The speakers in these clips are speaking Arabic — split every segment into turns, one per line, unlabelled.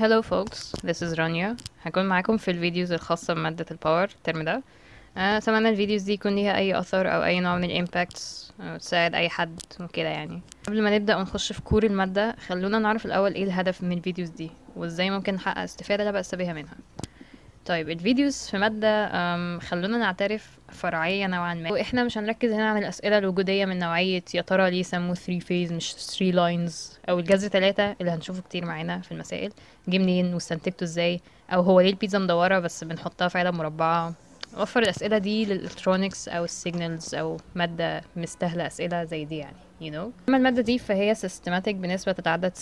Hello folks, this is رانيا. هكون معاكم في الفيديوز الخاصة بمادة الباور الترم ده. أتمنى الفيديوز دي يكون ليها أي أثر أو أي نوع من الإمباكتس تساعد أي حد وكده يعني. قبل ما نبدأ ونخش في كور المادة خلونا نعرف الأول إيه الهدف من الفيديوز دي وإزاي ممكن نحقق استفادة لا بأس بها منها. طيب الفيديوز في مادة خلونا نعترف فرعية نوعا ما، واحنا مش هنركز هنا على الأسئلة الوجودية من نوعية يا ترى ليه سموه 3 phase مش 3 lines، أو الجذر 3 اللي هنشوفه كتير معانا في المسائل جه منين واستنتجته ازاي، أو هو ليه البيتزا مدورة بس بنحطها في علب مربعة. وفر الأسئلة دي للإلكترونيكس أو السيجنالز أو مادة مستاهلة أسئلة زي دي يعني أما المادة دي فهي systematic بنسبة تتعدى 90%،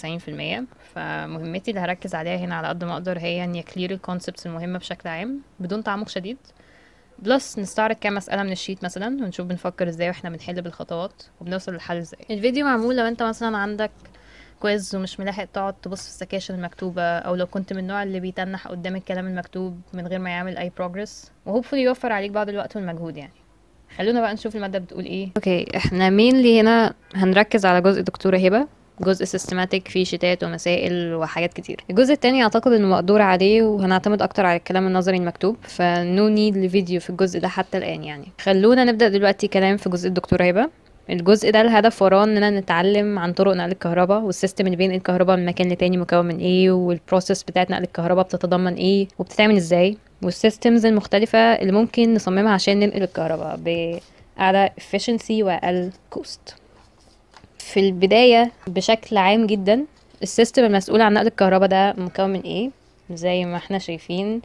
فمهمتي اللي هركز عليها هنا على قد ما أقدر هي إني أكلير الكونسبتس المهمة بشكل عام بدون تعمق شديد، بلس نستعرض كام مسألة من الشيت مثلا ونشوف بنفكر ازاي واحنا بنحل بالخطوات وبنوصل للحل ازاي. الفيديو معمول لو انت مثلا عندك كويز ومش ملاحق تقعد تبص في السكاشن المكتوبة، او لو كنت من النوع اللي بيتنح قدام الكلام المكتوب من غير ما يعمل اي progress، وهوبفully يوفر عليك بعض الوقت والمجهود يعني. خلونا بقى نشوف المادة بتقول ايه. اوكي، احنا mainly هنا هنركز على جزء دكتورة هبة، جزء سيستماتيك فيه شتات ومسائل وحاجات كتير. الجزء التاني اعتقد انه مقدور عليه وهنعتمد اكتر على الكلام النظري المكتوب، فنو نيد لفيديو في الجزء ده حتى الان يعني. خلونا نبدا دلوقتي كلام في جزء الدكتوره هبه. الجزء ده الهدف وراه اننا نتعلم عن طرق نقل الكهرباء والسيستم اللي بينقل الكهرباء من مكان لتاني مكون من ايه، والبروسيس بتاعت نقل الكهرباء بتتضمن ايه وبتتعمل ازاي، والسيستمز المختلفة اللي ممكن نصممها عشان ننقل الكهرباء بأعلى efficiency وأقل cost. في البداية بشكل عام جدا السيستم المسؤول عن نقل الكهرباء ده مكون من ايه؟ زي ما احنا شايفين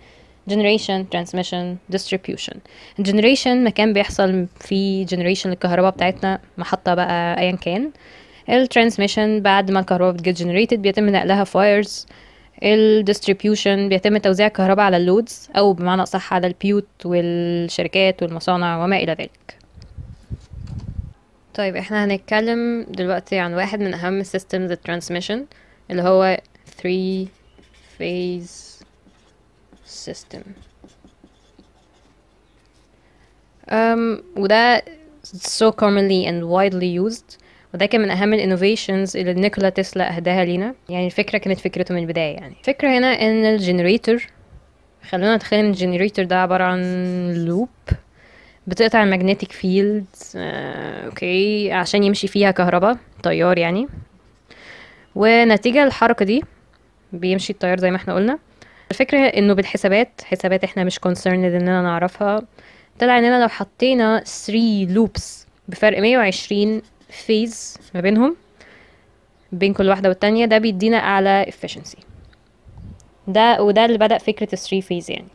generation, transmission, distribution. generation مكان بيحصل فيه generation للكهرباء بتاعتنا، محطة بقى ايا كان. transmission بعد ما الكهرباء بتجيت generated بيتم نقلها في wires. distribution بيتم توزيع الكهرباء على اللودز او بمعنى اصح على البيوت والشركات والمصانع وما الى ذلك. طيب احنا هنتكلم دلوقتي عن واحد من اهم systems الترانسميشن اللي هو 3 phase system. وده so commonly and widely used، وده كان من اهم الانوفيشنز اللي نيكولا تسلا اهداها لينا. يعني الفكره كانت فكرته من البدايه يعني. الفكره هنا ان الجنريتور، خلونا نتخيل ان الجنريتور ده عباره عن لوب بتقطع المagnetic field اوكي عشان يمشي فيها كهرباء تيار يعني، ونتيجة الحركة دي بيمشي التيار زي ما احنا قلنا. الفكرة انه بالحسابات احنا مش concerned اننا نعرفها، طلع اننا لو حطينا 3 loops بفرق 120 phase ما بينهم بين كل واحدة والتانية ده بيدينا اعلى efficiency. وده اللي بدأ فكرة 3 phase يعني.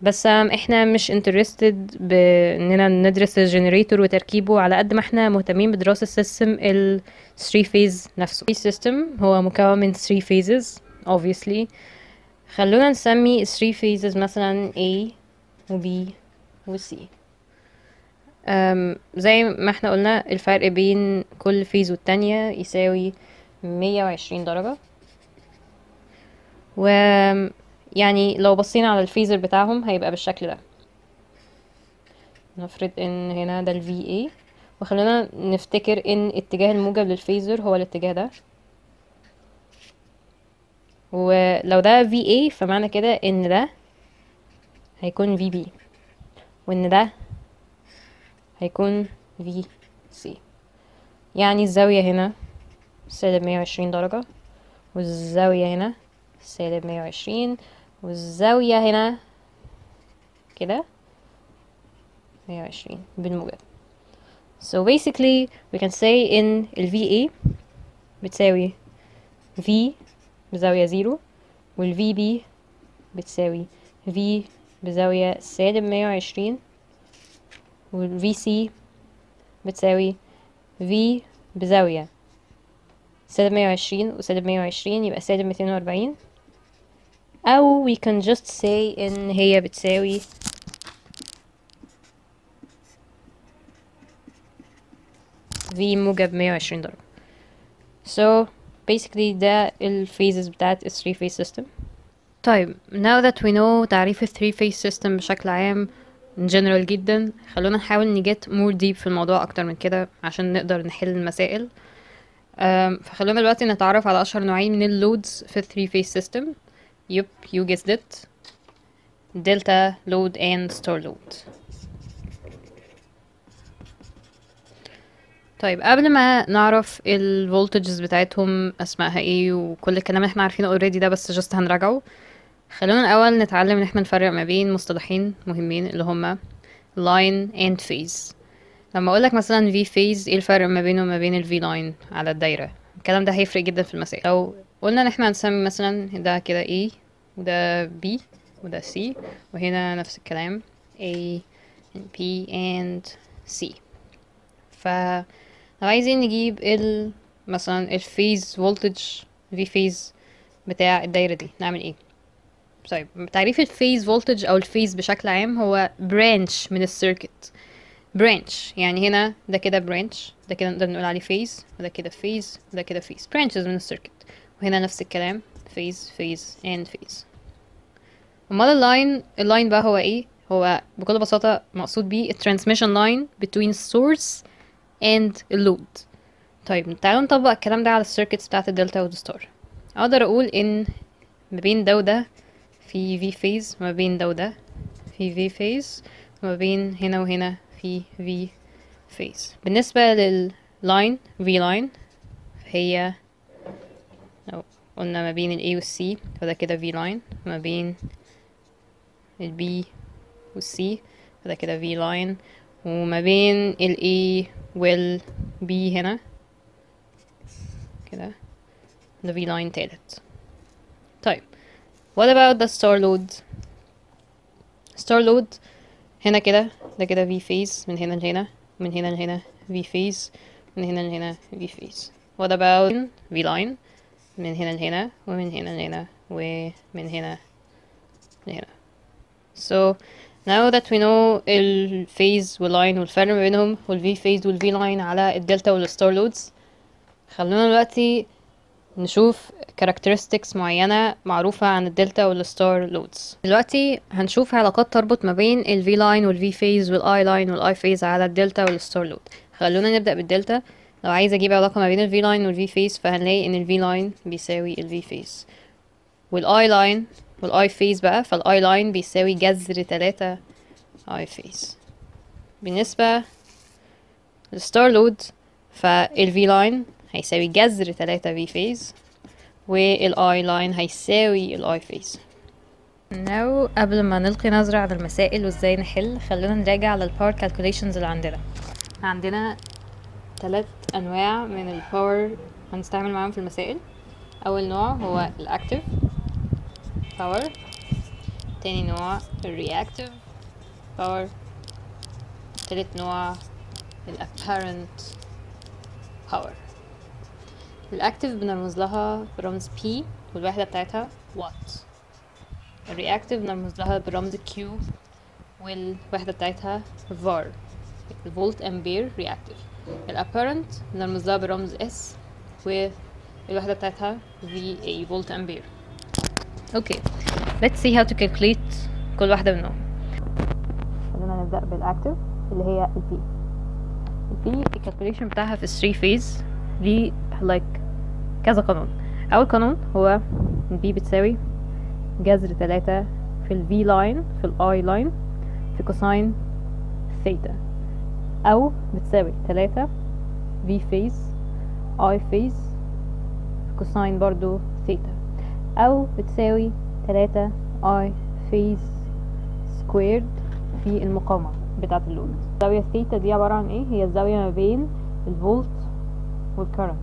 بس احنا مش interested باننا ندرس الجنريتور وتركيبه على قد ما احنا مهتمين بدراسة السيستم ال 3 phase نفسه. السيستم هو مكون من 3 phases obviously. خلونا نسمي 3 phases مثلا A و B و C. زي ما احنا قلنا الفرق بين كل phase والتانية يساوي 120 درجة، و يعني لو بصينا على الفيزر بتاعهم هيبقى بالشكل ده. نفرض ان هنا ده ال VA، وخلونا نفتكر ان اتجاه الموجب للفيزر هو الاتجاه ده، ولو ده VA فمعنى كده ان ده هيكون VB وان ده هيكون VC. يعني الزاوية هنا سالب 120 درجة، والزاوية هنا سالب 120، والزاوية هنا كده 120 بالموجب. So basically we can say in ال VA بتساوي V بزاوية 0، وال VB بتساوي V بزاوية سالب 120، وال VC بتساوي V بزاوية سالب 120 وسالب 120 يبقى سالب 240. أو we can just say إن هي بتساوي V موجب 120 درجة. So basically ده ال phases بتاعت ال 3 phase system. طيب now that we know تعريف ال 3 phase system بشكل عام general جدا، خلونا نحاول نجت more deep في الموضوع أكتر من كده عشان نقدر نحل المسائل. فخلونا دلوقتي نتعرف على أشهر نوعين من اللودز في ال 3 phase system. يب you guessed it delta load and store load. طيب قبل ما نعرف الفولتجز بتاعتهم اسمائها ايه وكل الكلام اللي احنا عارفينه اوريدي ده بس جست هنراجعه، خلونا الاول نتعلم ان احنا نفرق ما بين مصطلحين مهمين اللي هما line and phase. لما اقولك مثلا v phase ايه الفرق ما بينه وما بين ال v line على الدايرة؟ الكلام ده هيفرق جدا في المسائل. لو قلنا ان احنا هنسمي مثلا ده كده A وده B وده C وهنا نفس الكلام A and B and C، لو عايزين نجيب مثلا الفيز فولتج في فيز بتاع الدايرة دي نعمل ايه؟ طيب تعريف الفيز فولتج او الفيز بشكل عام هو برانش من السيركت. برانش يعني هنا ده كده برانش، ده كده نقدر نقول عليه فيز، وده كده فيز، وده كده فيز، برانشز من السيركت. وهنا نفس الكلام فيز فيز اند فيز. امال اللاين بقى هو ايه؟ هو بكل بساطة مقصود بيه الترانسميشن لاين between source and اللود. طيب تعالوا نطبق الكلام ده على السيركتس بتاعت الدلتا والستار. اقدر اقول ان ما بين ده وده في في فيز، ما بين ده وده في في فيز، وما بين هنا وهنا في في فيز. بالنسبة لللاين في لاين هي لو قلنا ما بين ال A وال C فده كده في لاين، ما بين ال B وال C فده كده في لاين، وما بين ال A وال B هنا كده ده في لاين تالت. طيب what about the star load؟ star load هنا كده ده كده v phase من هنا لهنا، من هنا لهنا v phase، من هنا لهنا v phase. what about v line؟ من هنا لهنا ومن هنا لهنا ومن هنا لهنا. so now that we know ال phase وال line والفرق ما بينهم وال v phase وال v line على الدلتا وال star loads، خلونا دلوقتي نشوف characteristics معينة معروفة عن الدلتا والستار لودز. دلوقتي هنشوف علاقات تربط ما بين ال V line وال V phase وال I line وال I phase على الدلتا والستار لود. خلونا نبدأ بالدلتا. لو عايز اجيب علاقة ما بين ال V line وال V phase فهنلاقي ان ال V line بيساوي ال V phase وال I line وال I phase بقى، فال I line بيساوي جذر 3 I phase. بالنسبة للستار لود فال V line هيساوي جذر 3 V phase وال I line هيساوي ال I phase. now قبل ما نلقي نظرة على المسائل وازاي نحل، خلونا نراجع على الباور calculations اللي عندنا 3 انواع من الباور هنستعمل معاهم في المسائل. اول نوع هو الاكتيف باور، تاني نوع الرياكتيف باور، تالت نوع الapparent باور. الاكتيف بنرمز لها برمز P والوحدة بتاعتها وات. الرياكتيف بنرمز لها برمز Q والوحدة بتاعتها var، الفولت امبير رياكتيف. الابيرنت بنرمز لها برمز S والوحدة بتاعتها VA فولت امبير. اوكي let's see how to calculate كل واحدة منهم. خلينا نبدأ بالاكتيف اللي هي ال P. ال P الكالكوليشن بتاعها في 3 phase ليه like كذا قانون. اول قانون هو B بتساوي جذر 3 في ال V line في ال I line في كوساين ثيتا، او بتساوي 3 V phase I phase في كوساين برضو ثيتا، او بتساوي 3 I phase squared في المقاومة بتاعة اللود. الزاوية ثيتا دي عبارة عن ايه؟ هي الزاوية ما بين الفولت والكرنت.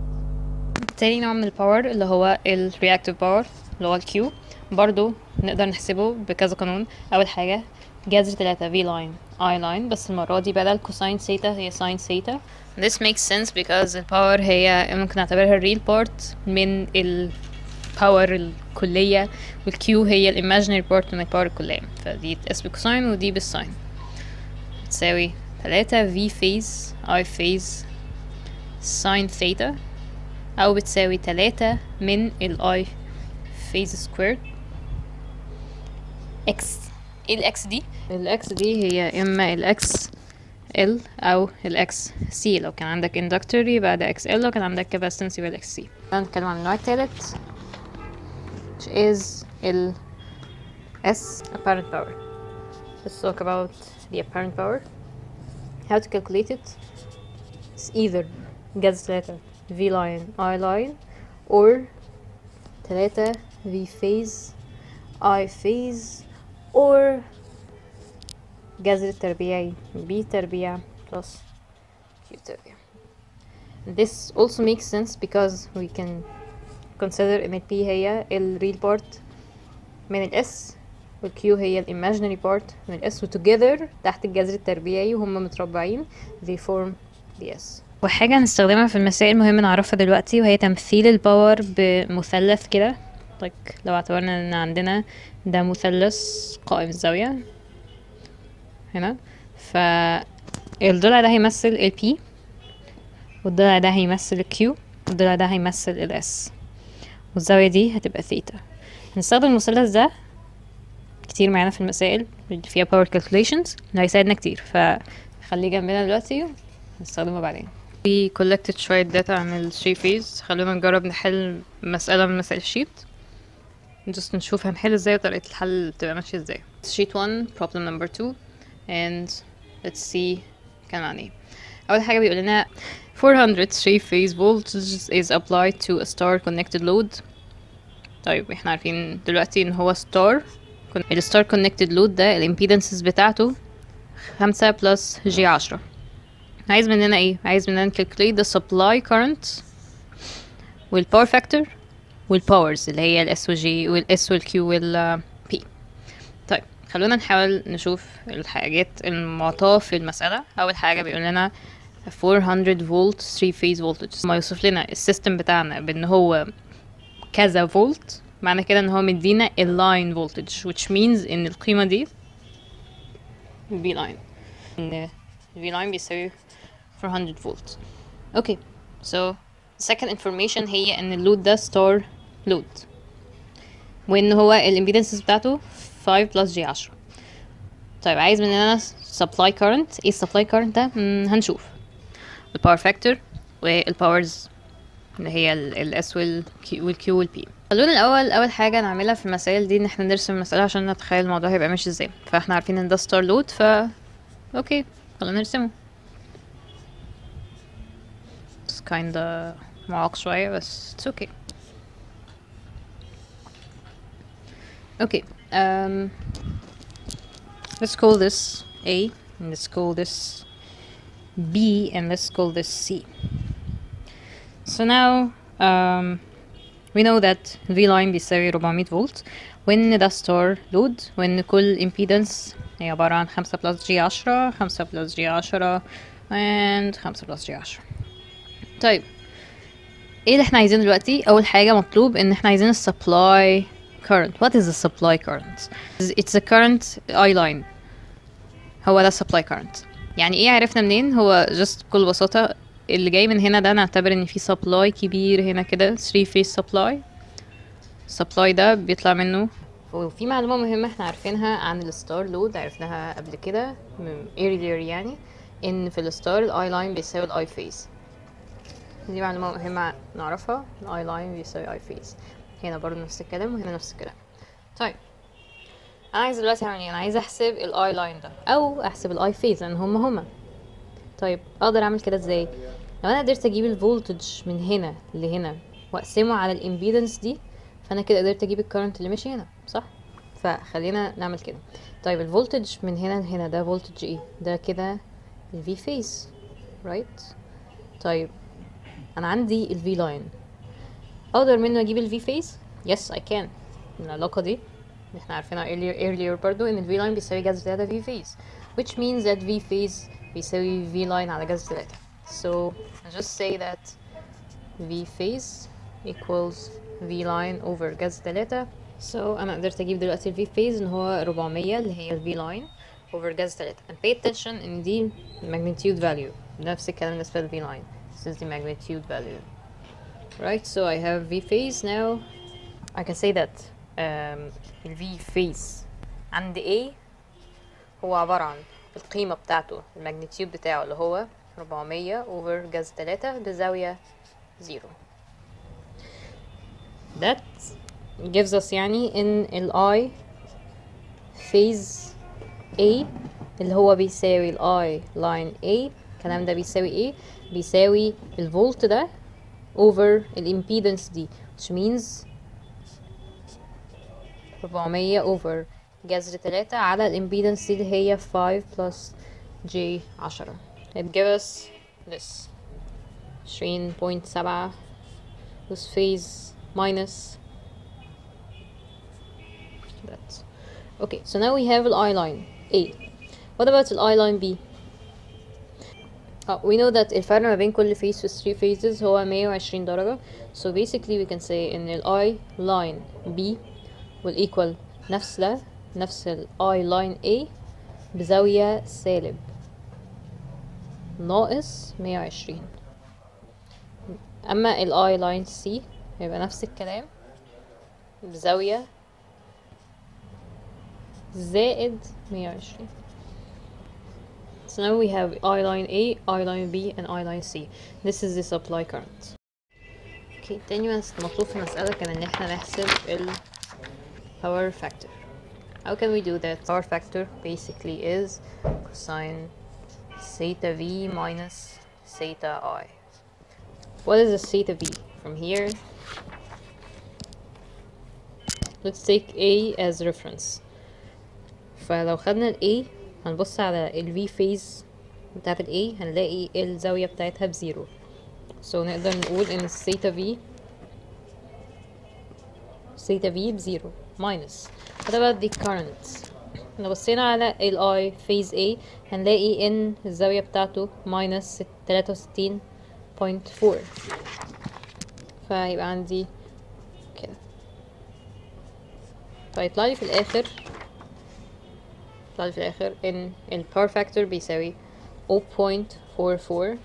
تاني نوع من الباور اللي هو الرياكتيف باور اللي هو الكيو، برضو نقدر نحسبه بكذا قانون. اول حاجة جذر 3 V line I line، بس المرة دي بدل كوساين ثيتا هي ساين ثيتا. This makes sense because الباور هي ممكن نعتبرها الريل بارت من الباور الكلية، والكيو هي الايماجينري بارت من الباور الكلية، فدي تقاس بالكوساين ودي بالساين. بتساوي 3 V phase I phase ساين ثيتا، او بتساوي 3 من ال I phase squared x. ايه الاكس دي؟ الاكس دي هي اما الاكس ال او الاكس سي. لو كان عندك inductor يبقى ده اكس ال، لو كان عندك capacitance يبقى الاكس سي. هنتكلم عن النوع التالت which is ال S apparent power. Let's talk about the apparent power. How to calculate it? It's either جذر 3 V line I line or 3 V phase I phase or جذر التربيعي B تربيع plus Q تربيع. This also makes sense because we can consider ان ال P هي ال real part من ال S وال Q هي ال imaginary part من ال S و together تحت الجذر التربيعي وهم متربعين they form the S. وحاجة هنستخدمها في المسائل مهم نعرفها دلوقتي وهي تمثيل الباور بمثلث كده. like لو اعتبرنا ان عندنا ده مثلث قائم الزاوية هنا، فالضلع ده هيمثل ال P والضلع ده هيمثل ال Q والضلع ده هيمثل ال S والزاوية دي هتبقى ثيتا. هنستخدم المثلث ده كتير معانا في المسائل اللي فيها power calculations اللي هيساعدنا كتير، فخليه جنبنا دلوقتي ونستخدمه بعدين. We collected شوية data عن ال 3 phase. خلونا نجرب نحل مسألة من مسائل الشيت just نشوف هنحل ازاي وطريقة الحل تبقى ماشية ازاي. sheet 1 problem number 2 and let's see كان عن ايه. أول حاجة بيقول لنا 400 3 phase voltage is applied to a star connected load. طيب احنا عارفين دلوقتي ان هو ستار الستار كونكتد لود ده الامبيدنسز بتاعته 5 بلس جي 10. عايز مننا ايه؟ عايز مننا calculate the supply current والpower factor والpowers اللي هي ال S وال G وال S وال Q وال P. طيب خلونا نحاول نشوف الحاجات المعطاة في المسألة. أول حاجة بيقول لنا 400 فولت 3 phase voltage. ما يوصف لنا السيستم بتاعنا بان هو كذا فولت، معنى كده ان هو مدينا اللاين voltage which means ان القيمة دي V line ان V line بيساوي 400 فولت. اوكي so second information هي ان اللود ده ستار لود وان هو الامبيدنس بتاعته 5 بلس جي 10. طيب عايز مننا supply current. ايه supply current ده؟ هنشوف الباور فاكتور والباورز اللي هي ال S وال Q وال P. خلونا الأول أول حاجة نعملها في المسائل دي إن احنا نرسم المسألة عشان نتخيل الموضوع هيبقى ماشي ازاي. فاحنا عارفين ان ده ستار لود اوكي خلونا نرسمه. It's kinda معاق شوية بس it's okay. Okay let's call this A and let's call this B and let's call this C. So now we know that V line بيساوي 400 فولت وإن ده ستار لود وإن كل impedance هي عبارة عن 5 بلس جي 10 5 بلس جي 10 and 5 بلس جي 10. طيب ايه اللي احنا عايزينه دلوقتي؟ أول حاجة مطلوب إن احنا عايزين supply current. What is the supply current? It's a current I line. هو ده supply current. يعني ايه عرفنا منين؟ هو just بكل بساطة اللي جاي من هنا ده نعتبر ان في supply كبير هنا كده 3 phase supply ده بيطلع منه. وفي معلومة مهمة احنا عارفينها عن الستار لود عرفناها قبل كده earlier يعني ان في الستار الاي لاين بيساوي الاي phase. دي معلومة مهمة نعرفها. الاي لاين بيساوي اي phase. هنا برضه نفس الكلام وهنا نفس الكلام. طيب انا عايز دلوقتي اعمل ايه؟ انا عايز احسب الاي لاين ده او احسب الاي phase لان هما. طيب اقدر اعمل كده ازاي؟ لو انا قدرت اجيب الفولتج من هنا لهنا واقسمه على الامبيدنس دي فانا كده قدرت اجيب الكرنت اللي ماشي هنا صح. فخلينا نعمل كده. طيب الفولتج من هنا لهنا ده فولتج ايه؟ ده كده الفي فيز رايت. طيب انا عندي الفي لاين اقدر منه اجيب الفي فيز. يس اي كان. العلاقه دي احنا عارفينها earlier برضو ان الفي لاين بيساوي جذر 3 في فيز which means that v phase بيساوي v line على جذر 3. so I just say that v phase equals v line over جذر 3. so انا قدرت اجيب دلوقتي ال v phase ان هو 400 اللي هي ال v line over جذر 3 and pay attention ان دي magnitude value. نفس الكلام بالنسبة لل v line. This is the magnitude value. Right, so I have v phase now. I can say that ال v phase عند A هو عبارة عن القيمة بتاعته الماجنتيود بتاعه اللي هو 400 over جذر 3 بزاوية 0. That gives us يعني ان ال I phase A اللي هو بيساوي ال I line A، الكلام ده بيساوي ايه؟ بيساوي الفولت ده over الامبيدنس دي، which means 400 over جذر 3 على الامبيدنس دي اللي هي 5 plus J 10. it gives us this 20.7 whose phase minus that. Okay, so now we have the I line A. What about the I line B? We know that الفرق ما بين كل phase في 3 phases هو 120 درجة. So basically we can say إن ال I line B will equal نفس ال I line A بزاوية سالب ناقص 120. أما ال I line C هيبقى نفس الكلام بزاوية زائد 120. So now we have I line A, I line B, and I line C. This is the supply current. Okay, تاني مطلوب في المسألة كان إن احنا نحسب ال power factor. How can we do that? Power factor basically is cosine theta V minus theta I. What is the theta V? From here, let's take A as reference. فلو خدنا ال A هنبص على ال V phase بتاعت ال A هنلاقي الزاوية بتاعتها بزيرو. So نقدر نقول ان الثيتا V بزيرو minus. What about the current? لو بصينا على ال I phase A هنلاقي ان الزاوية بتاعته minus 63.4. فيبقى عندي كده، فيطلع لي في الآخر ان ال power factor بيساوي 0.44.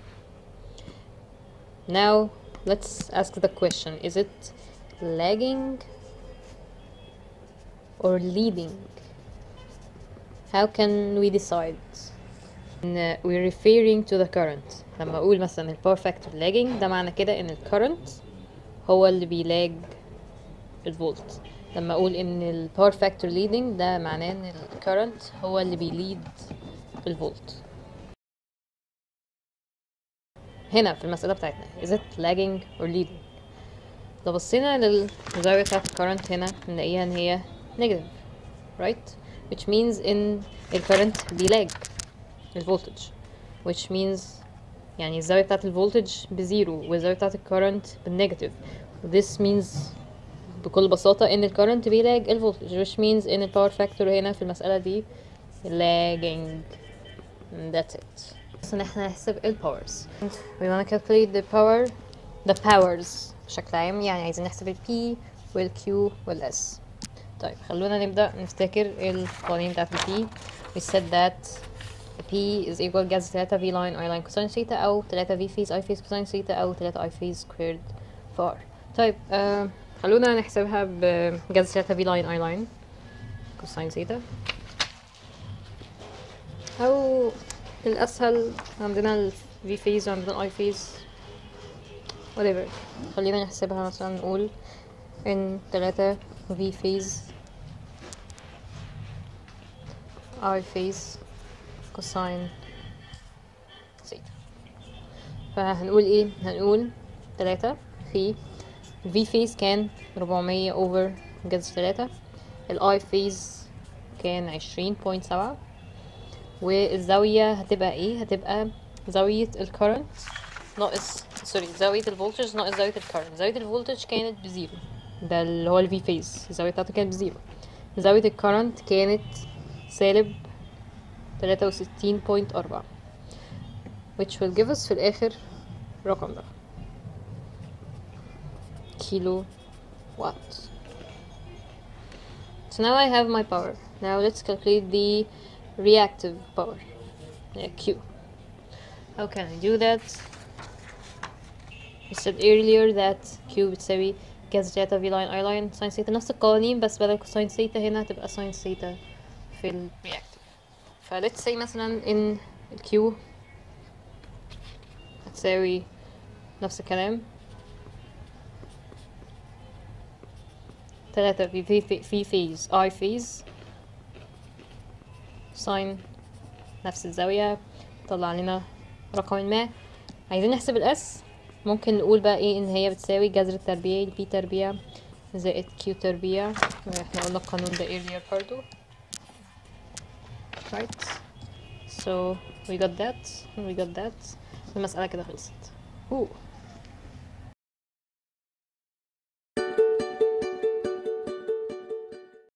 Now let's ask the question, is it lagging or leading? How can we decide? We're referring to the current. لما اقول مثلا ال power factor lagging ده معنى كده ان ال current هو اللي بيلاج الفولت. لما اقول ان ال power factor leading ده معناه ان ال current هو اللي بيليد الفولت. هنا في المسألة بتاعتنا is it lagging or leading؟ لو بصينا للزاوية بتاعت الكرنت هنا نلاقيها ان هي negative, right? which means ان الكرنت بيلاج الفولتج, which means يعني الزاوية بتاعت الفولتج بزيرو والزاوية بتاعت الكرنت بالنيجاتيف. this means بكل بساطة ان الكرنت بيلاج الفولتج, which means ان الباور فاكتور هنا في المسألة دي lagging. that's it. بس ان احنا نحسب الباورز. we wanna calculate the powers بشكل عام, يعني عايزين نحسب ال P وال Q وال S. طيب خلونا نبدأ نفتكر القوانين بتاعت ال P. we said that P is equal جذر 3 V line I line cosine theta أو 3 V phase I phase cosine theta أو 3 I phase squared for R. طيب خلونا نحسبها بجذر 3 V line I line cosine theta, أو الأسهل عندنا ال V phase وعندنا ال I phase whatever. خلينا نحسبها مثلا نقول ان 3 V phase I phase cosine theta. فهنقول ايه؟ هنقول 3 في V phase كان 400 over جذر 3, ال I phase كان 20.7, والزاوية هتبقى ايه؟ هتبقى زاوية الكرنت ناقص زاوية الفولتج ناقص زاوية الكرنت. زاوية الفولتج كانت بزيرو, ده اللي هو ال V phase, الزاوية بتاعته كانت بزيرو. زاوية الكرنت كانت سالب 63.4, which will give us في الآخر الرقم ده كيلو watt. So now I have my power. Now let's calculate the reactive power, Q. How can I do that? We said earlier that Q بتساوي جذر 3 V line I line sin theta, نفس القوانين بس بدل cosine theta هنا هتبقى sin theta في ال reactive. ف let's say مثلا ان ال Q هتساوي نفس الكلام 3 في phase I phase ساين نفس الزاوية طلع لنا رقم ما. عايزين نحسب الاس، ممكن نقول بقى ايه ان هي بتساوي جذر التربيعي ل p تربيع زائد q تربيع. احنا قلنا القانون ده earlier برضو. right so we got that. المسألة كده خلصت.